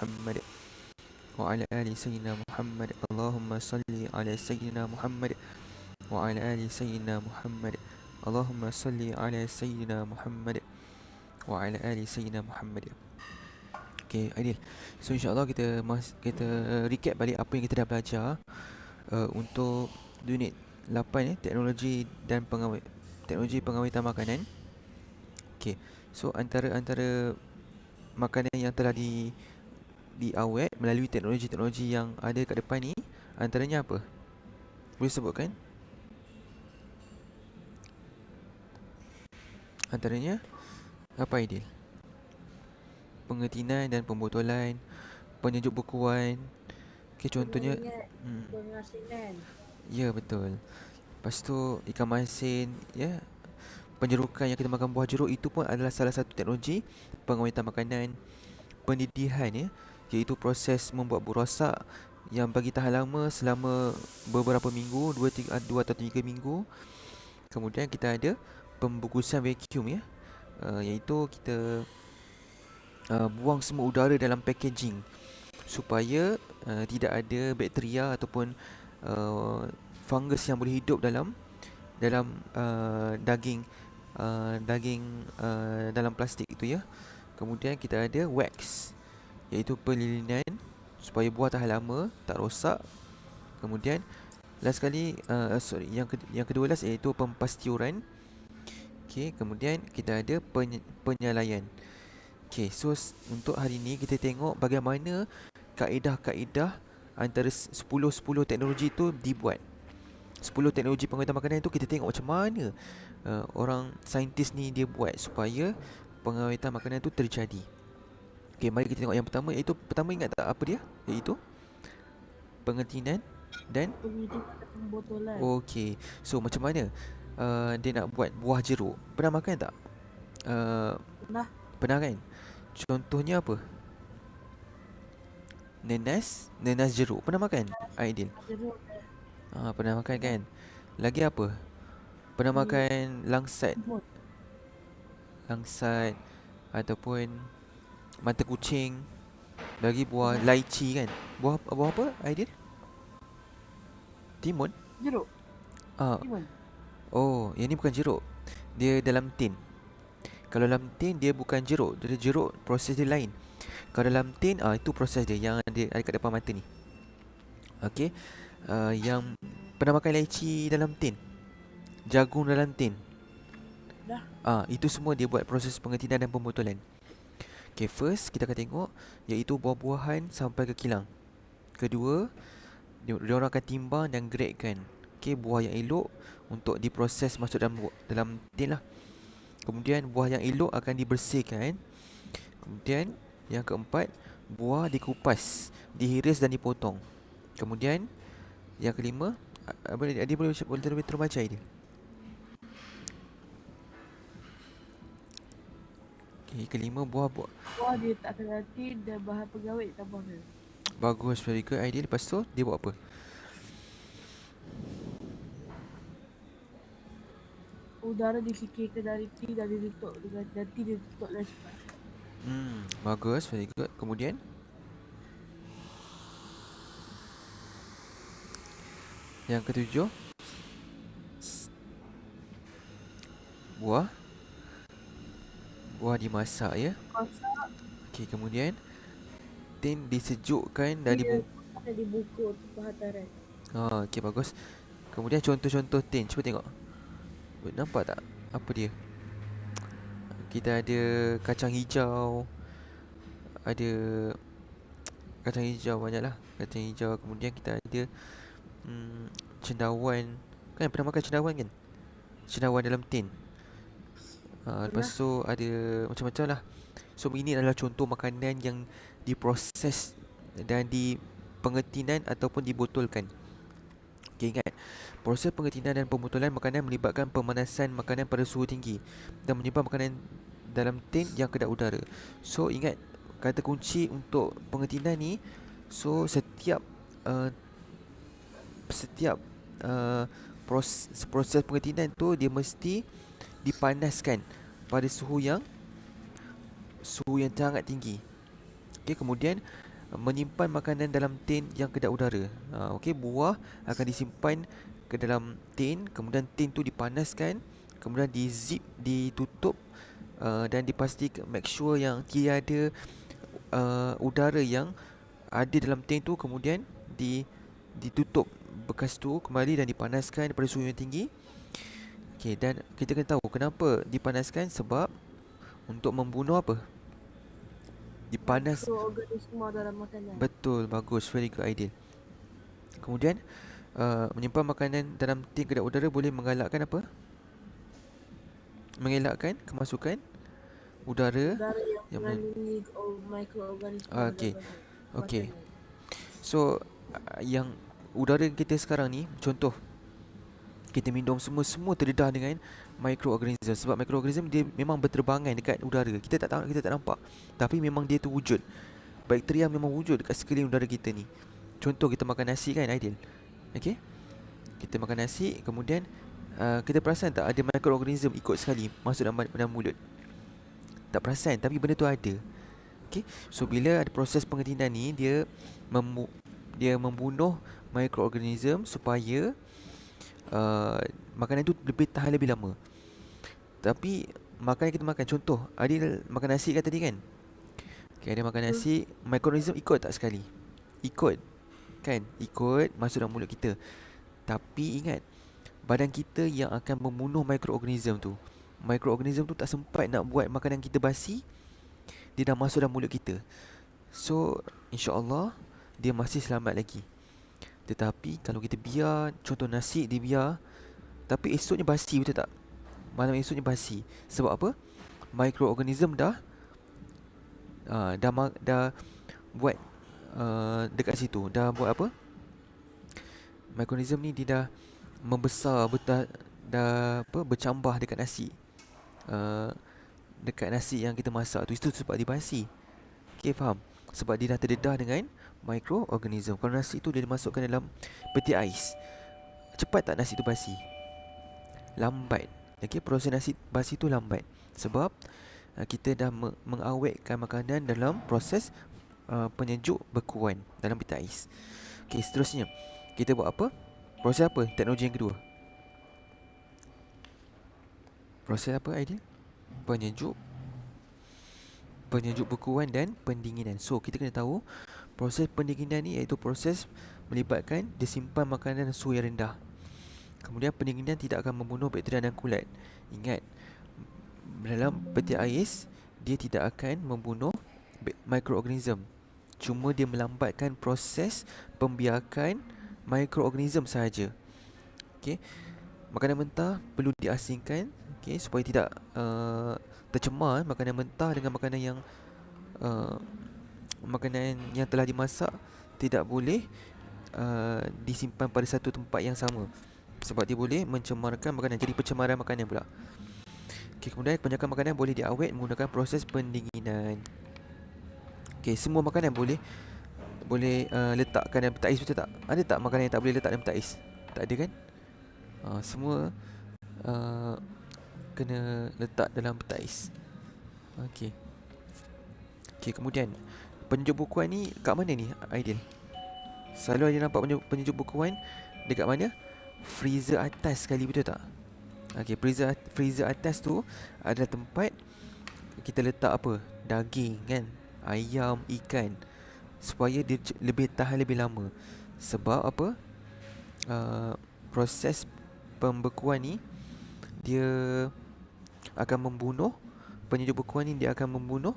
Muhammad wa ala ali sayyidina Muhammad. Allahumma salli ala sayyidina Muhammad wa ala ali sayyidina Muhammad. Allahumma salli ala sayyidina Muhammad wa ala ali sayyidina Muhammad. Okay, Aidil. So insyaAllah kita recap balik apa yang kita dah belajar untuk unit 8 teknologi pengawetan makanan. Okay, so antara makanan yang telah diawet melalui teknologi-teknologi yang ada kat depan ni, antaranya apa? Boleh sebutkan? Antaranya apa, Aidil? Pengetinan dan pembotolan, penyejuk bekuan. Okay, contohnya Pengasinan. ya, betul. Lepas tu ikan masin, ya. Penjerukan yang kita makan buah jeruk itu pun adalah salah satu teknologi pengawetan makanan. Pendidihan, ya, iaitu proses membuat buah rosak yang bagi tahan lama selama beberapa minggu, 2 atau 3 minggu. Kemudian kita ada pembungkusan vacuum, ya, iaitu kita buang semua udara dalam packaging supaya tidak ada bakteria ataupun fungus yang boleh hidup dalam daging dalam plastik itu, ya. Kemudian kita ada wax, iaitu pelilinan supaya buah tahan lama, tak rosak. Kemudian last sekali, yang kedua last iaitu pempastiuran. Okey, kemudian kita ada penyalaian. Okey, so untuk hari ini kita tengok bagaimana kaedah-kaedah antara 10 teknologi tu dibuat. 10 teknologi pengawetan makanan itu kita tengok macam mana orang saintis ni dia buat supaya pengawetan makanan tu terjadi. Okey, mari kita tengok yang pertama, iaitu pertama ingat tak apa dia? Iaitu pengetinan dan Pembotolan. okey. So macam mana dia nak buat buah jeruk? Pernah makan tak? Pernah. Pernah kan? Contohnya apa? Nenas jeruk. Pernah makan, Aidil? Jeruk. Pernah makan kan? Lagi apa? Pernah makan langsat ataupun mata kucing. Lagi buah lychee kan? Buah apa, Aidil? Timun? Jeruk. Ah, Timun. oh, yang ni bukan jeruk. Dia dalam tin. Kalau dalam tin dia bukan jeruk. Dia jeruk, proses dia lain. Kalau dalam tin, itu proses dia yang ada kat depan mata ni. Okey. Yang pernah makan lychee dalam tin, jagung dalam tin. Dah. Itu semua dia buat proses pengetinan dan pembotolan. Okay, first kita akan tengok iaitu buah-buahan sampai ke kilang. Kedua, dia orang akan timbang dan gradekan. Okay, buah yang elok untuk diproses masuk dalam tin lah. Kemudian buah yang elok akan dibersihkan. Kemudian yang keempat, buah dikupas, dihiris dan dipotong. Kemudian yang kelima, dia boleh terbaca dia. Okay, kelima, buah dia tak kena tin dan bahan pengawet tambahkan. bagus, very good, Aidil. Lepas tu dia buat apa? Udara difikirkan dari tin dan ditutup dengan nanti dia tutup dengan cepat. Bagus, very good. Kemudian yang ketujuh, buah dimasak, ya. Masak. Okey, kemudian tin disejukkan dan dibungkus untuk hantaran. okey, bagus. Kemudian contoh-contoh tin, cuba tengok. Nampak tak apa dia? Kita ada kacang hijau. Ada kacang hijau, banyaklah kacang hijau. Kemudian kita ada cendawan. Kan pernah makan cendawan kan? Cendawan dalam tin. Lepas tu ada macam-macam lah. So ini adalah contoh makanan yang diproses dan pengetinan ataupun dibotolkan. Okay, ingat, proses pengetinan dan pembotolan makanan melibatkan pemanasan makanan pada suhu tinggi dan menyimpan makanan dalam tin yang kedap udara. So ingat, kata kunci untuk pengetinan ni, so setiap proses pengetinan tu dia mesti dipanaskan pada suhu yang sangat tinggi. Okay, kemudian menyimpan makanan dalam tin yang kedap udara. Okey, buah akan disimpan ke dalam tin, kemudian tin tu dipanaskan, kemudian di zip, ditutup, dan dipastikan, make sure yang tiada udara yang ada dalam tin tu, kemudian ditutup bekas tu kembali dan dipanaskan pada suhu yang tinggi. Okey, dan kita kena tahu kenapa dipanaskan, sebab untuk membunuh apa? Dipanas. Mikroorganisma dalam makanan. Betul, bagus, very good idea. Kemudian menyimpan makanan dalam tin kedap udara boleh menggalakkan apa? Mengelakkan kemasukan udara Udara yang yang mengandungi mikroorganisma okey. dalam Okey. makanan. So yang udara kita sekarang ni, contoh kita minum semua terdedah dengan mikroorganism, sebab mikroorganism dia memang berterbangan dekat udara. Kita tak nampak, tapi memang dia tu wujud. Bakteria memang wujud dekat sekeliling udara kita ni. Contoh kita makan nasi kan, ideal. Okey, kita makan nasi, kemudian kita perasan tak ada mikroorganism ikut sekali masuk dalam mulut? Tak perasan, tapi benda tu ada. Okey, so bila ada proses pengertinan ni, dia membunuh mikroorganism supaya makanan tu tahan lebih lama. Tapi makanan kita makan, contoh Adil makan nasi kan tadi kan. Okay, ada makan nasi, mikroorganism ikut tak sekali? Ikut kan? Ikut masuk dalam mulut kita. Tapi ingat, badan kita yang akan membunuh mikroorganism tu. Mikroorganism tu tak sempat nak buat makanan kita basi, dia dah masuk dalam mulut kita. So insya-Allah dia masih selamat lagi. Tetapi kalau kita biar, contoh nasi dia biar, tapi esoknya basi, betul tak? Malam esoknya basi. Sebab apa? Mikroorganism dah buat dekat situ. Dah buat apa? Mikroorganism ni dia dah membesar, dah bercambah dekat nasi. Dekat nasi yang kita masak tu. Itu sebab dia basi. Okay, faham? Sebab dia dah terdedah dengan mikroorganism. Kalau nasi tu dia dimasukkan dalam peti ais, cepat tak nasi tu basi? Lambat. Okay, proses nasi basi tu lambat. Sebab kita dah mengawetkan makanan dalam proses penyejuk bekuan dalam peti ais. Okay, seterusnya kita buat apa? Proses apa? Teknologi yang kedua. Proses apa, Aidil? Penyejuk bekuan dan pendinginan. So kita kena tahu proses pendinginan ni iaitu proses melibatkan disimpan makanan dalam suhu yang rendah. Kemudian pendinginan tidak akan membunuh bakteria dan kulat. Ingat, dalam peti ais dia tidak akan membunuh mikroorganism. Cuma dia melambatkan proses pembiakan mikroorganism sahaja. Okey. Makanan mentah perlu diasingkan, okey, supaya tidak tercemar makanan mentah dengan makanan yang telah dimasak. Tidak boleh disimpan pada satu tempat yang sama, sebab dia boleh mencemarkan makanan, jadi pencemaran makanan pula. Okay, kemudian kebanyakan makanan boleh diawet menggunakan proses pendinginan. Okay, semua makanan boleh letakkan dalam peti ais, betul tak? Ada tak makanan yang tak boleh letak dalam peti ais? Tak ada kan? Semua kena letak dalam peti ais. Okay. Okay, kemudian penyejuk bekuan ni kat mana ni, Aidil? Selalu ada nampak penyejuk bekuan dekat mana? Freezer atas sekali, betul tak? Okay, freezer atas tu adalah tempat kita letak apa? Daging kan? Ayam, ikan, supaya dia lebih tahan lebih lama. Sebab apa? Proses pembekuan ni dia akan membunuh, penyejuk bekuan ni dia akan membunuh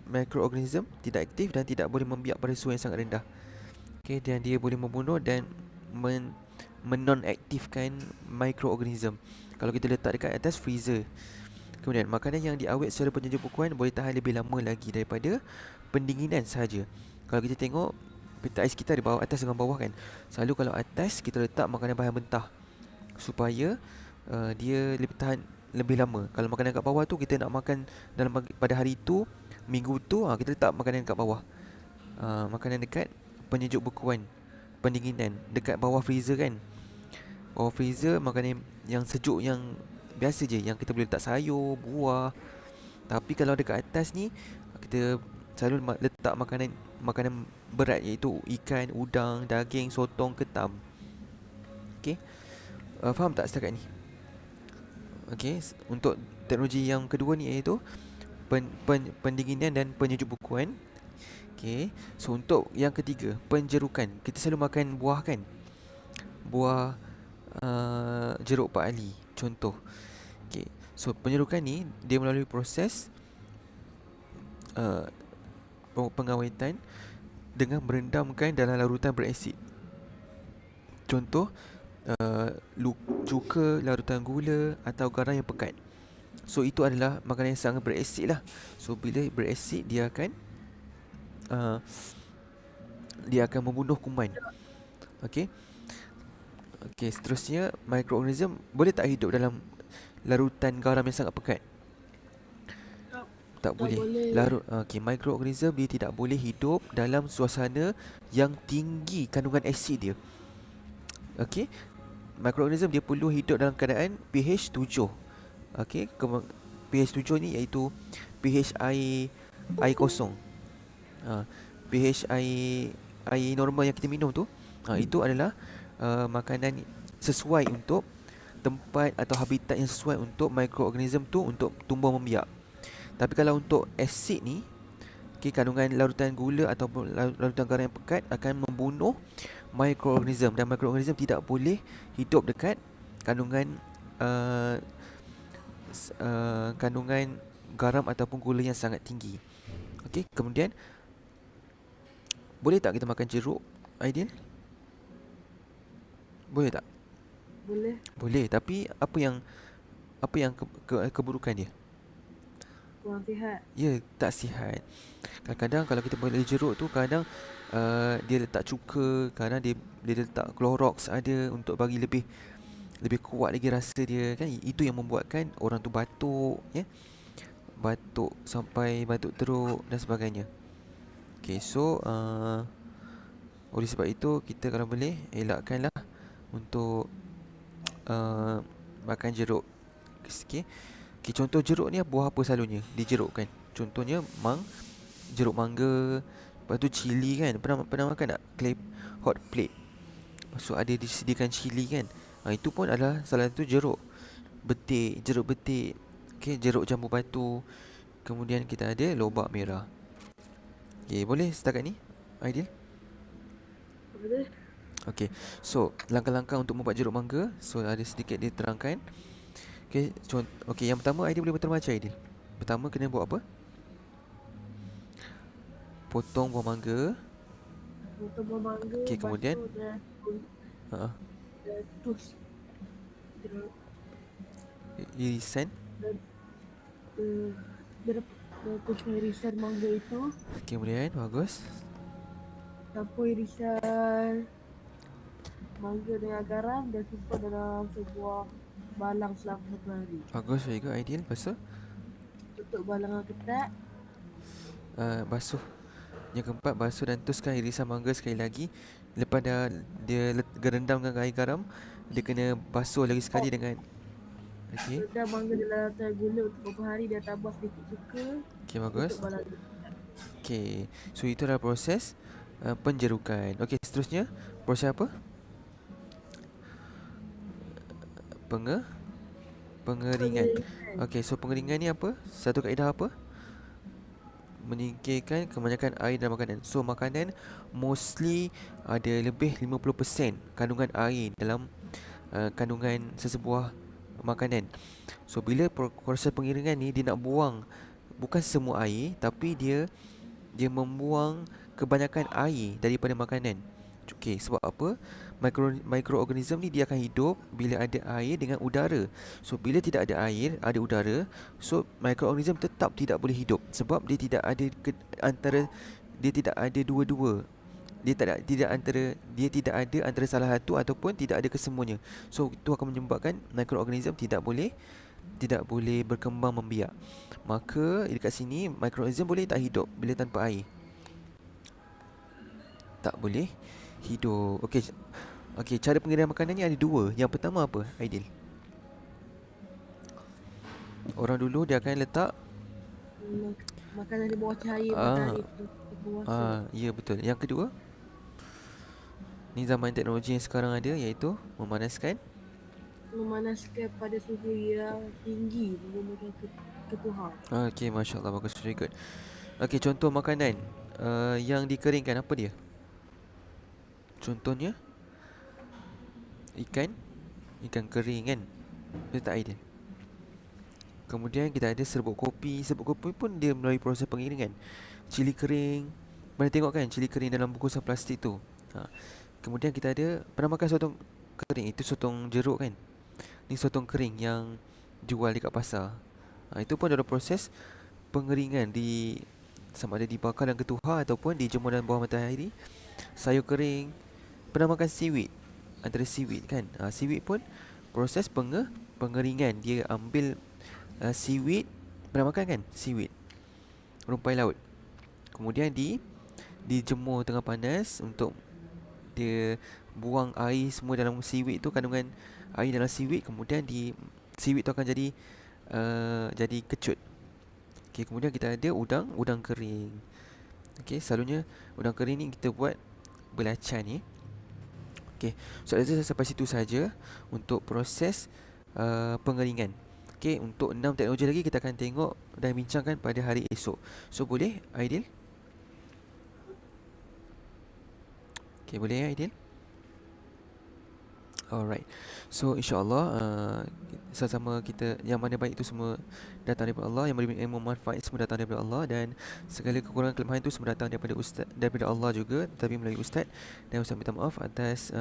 mikroorganism tidak aktif dan tidak boleh membiak pada suhu yang sangat rendah. Okay, dan dia boleh membunuh dan menonaktifkan mikroorganism kalau kita letak dekat atas freezer. Kemudian makanan yang diawet secara penyejuk bekuan boleh tahan lebih lama lagi daripada pendinginan sahaja. Kalau kita tengok peti ais kita ada bawah, atas dengan bawah kan. Selalu kalau atas kita letak makanan bahan mentah supaya dia lebih tahan lebih lama. Kalau makanan kat bawah tu kita nak makan pada hari tu, minggu tu, kita letak makanan kat bawah. Makanan dekat penyejuk bekuan, pendinginan dekat bawah freezer kan. Bawah freezer makanan yang sejuk, yang biasa je, yang kita boleh letak sayur, buah. Tapi kalau dekat atas ni kita selalu letak makanan berat, iaitu ikan, udang, daging, sotong, ketam. Okey. Faham tak setakat ni? Okey, untuk teknologi yang kedua ni iaitu pendinginan dan penyejuk-bukuan. Okey. So untuk yang ketiga, penjerukan. Kita selalu makan buah kan? Buah jeruk Pak Ali contoh. Okey. So penyerukan ni dia melalui proses pengawetan dengan merendamkan dalam larutan berasid. Contoh cuka, larutan gula atau garam yang pekat. So itu adalah makanan yang sangat berasid lah. So bila berasid dia akan membunuh kuman. Okey. Okey, seterusnya mikroorganism boleh tak hidup dalam larutan garam yang sangat pekat? Tak boleh. Okey, mikroorganism dia tidak boleh hidup dalam suasana yang tinggi kandungan asid dia. Okey. Mikroorganism dia perlu hidup dalam keadaan pH 7. Okey, pH 7 ni iaitu pH air kosong. pH air normal yang kita minum tu, itu adalah makanan sesuai untuk tempat atau habitat yang sesuai untuk mikroorganism tu untuk tumbuh membiak. Tapi kalau untuk asid ni, kandungan larutan gula ataupun larutan garam yang pekat akan membunuh mikroorganism, dan mikroorganism tidak boleh hidup dekat kandungan kandungan garam ataupun gula yang sangat tinggi. Okey, kemudian boleh tak kita makan jeruk, Aidil? Boleh tak? Boleh. Boleh, tapi apa yang keburukan dia? Kurang sihat. Ya, tak sihat. Kadang-kadang kalau kita beli jeruk tu, kadang dia letak cuka, kadang dia letak Clorox ada untuk bagi lebih kuat lagi rasa dia kan. Itu yang membuatkan orang tu batuk, ya. Batuk sampai batuk teruk dan sebagainya. Okay, so oleh sebab itu kita kalau boleh elakkanlah untuk makan jeruk. Okay. Okay, contoh jeruk ni buah apa selalunya dijerukkan? Contohnya jeruk mangga, lepas tu cili kan. Pernah makan tak? Hot plate. Maksud ada disediakan cili kan. Itu pun adalah salah satu jeruk betik. Okay, jeruk jambu batu. Kemudian kita ada lobak merah. Okay, boleh setakat ni, Aidil? Boleh. Okay, so langkah-langkah untuk membuat jeruk mangga. So ada sedikit diterangkan. Okay, yang pertama Aidil boleh berterima macam Aidil. Pertama kena buat apa? Potong buah mangga. Okay, kemudian tus irisan. Tuskan irisan mangga itu. Okay, kemudian bagus. Campur irisan mangga dengan garam dan simpan dalam sebuah balang selama 1 hari. Bagus, very good, Aidil. Lepas tu Tutup balang ketat. Basuh. Yang keempat, basuh dan tuskan irisan mangga sekali lagi. Lepas dia rendam dengan air garam, dia kena basuh lagi sekali dengan rendam mangga dalam air gula untuk beberapa hari dan tambah sedikit cuka. Okay, bagus. Okay, so itu adalah proses penjerukan. Okay, seterusnya proses apa? Pengeringan. Okay, so pengeringan ni apa? Satu kaedah apa? Menyingkirkan kebanyakan air dalam makanan. So makanan mostly ada lebih 50% kandungan air dalam kandungan sesebuah makanan. So bila proses pengiringan ni, dia nak buang bukan semua air, tapi dia membuang kebanyakan air daripada makanan. Okay, sebab apa? Mikroorganism ni dia akan hidup bila ada air dengan udara. So bila tidak ada air, ada udara, so mikroorganism tetap tidak boleh hidup sebab dia tidak ada dia tidak ada dua-dua. Dia tidak ada antara salah satu ataupun tidak ada kesemuanya. So itu akan menyebabkan mikroorganism tidak boleh berkembang membiak. Maka dekat sini mikroorganism boleh tak hidup bila tanpa air? Tak boleh hidup. Okey, cara pengirian makanan ni ada dua. Yang pertama apa, Aidil? Orang dulu dia akan letak Makanan di bawah cahaya Ah, matahari itu berpuasa. ya betul. Yang kedua, ni zaman teknologi yang sekarang ada, iaitu memanaskan. Memanaskan pada suhu yang tinggi menggunakan ketuhar. Okay, Masya Allah, bagus, very good. Okay, contoh makanan yang dikeringkan, apa dia? Contohnya, ikan, ikan kering kan? Betul tak idea? Kemudian kita ada serbuk kopi. Serbuk kopi pun dia melalui proses pengiringan. Cili kering, pernah tengok kan cili kering dalam bungkusan plastik tu? Ha. Kemudian kita ada, pernah makan sotong kering? Itu sotong jeruk kan? Ni sotong kering yang jual dekat pasar. Itu pun ada proses pengeringan di, sama ada dibakar dalam ketuhar ataupun dijemur dalam bawah matahari. Sayur kering. Pernah makan seaweed? Antara seaweed kan? Seaweed pun proses pengeringan. Dia ambil seaweed. Pernah makan kan? Seaweed, rumpai laut. Kemudian dijemur tengah panas untuk dia buang air semua dalam seaweed tu, kandungan air dalam seaweed. Kemudian seaweed tu akan jadi kecut. Okay, kemudian kita ada udang kering. Okay, selalunya udang kering ni kita buat belacan ni. Okay, so saya sampai situ saja untuk proses pengeringan. Okay, untuk 6 teknologi lagi kita akan tengok dan bincangkan pada hari esok. So boleh Aidil? Okay, boleh ya Aidil? Alright. So insyaAllah sama-sama kita, yang mana baik itu semua datang daripada Allah, yang memberi ilmu manfaat semua datang daripada Allah, dan segala kekurangan kelemahan itu semua datang daripada Ustaz, daripada Allah juga, tapi melalui Ustaz. Dan Ustaz minta maaf atas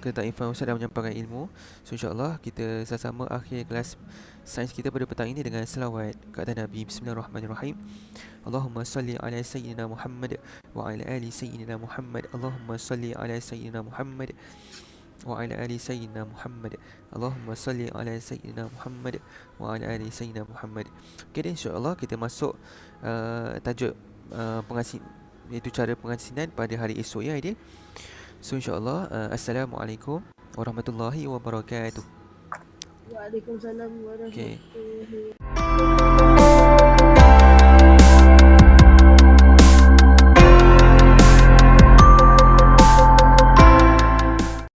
ketaifan Ustaz dalam menyampaikan ilmu. So insyaAllah kita sama-sama akhir kelas sains kita pada petang ini dengan selawat ke atas Nabi. Bismillahirrahmanirrahim. Allahumma salli ala Sayyidina Muhammad wa ala ali Sayyidina Muhammad. Allahumma salli ala Sayyidina Muhammad wa ala ali Sayyidina Muhammad. Allahumma salli ala Sayyidina Muhammad wa ala ali Sayyidina Muhammad. Okay, dan insyaAllah kita masuk tajuk pengasin, iaitu cara pengasinan pada hari esok ya Aidil. So insyaAllah Assalamualaikum warahmatullahi wabarakatuh. Waalaikumsalam Okay. warahmatullahi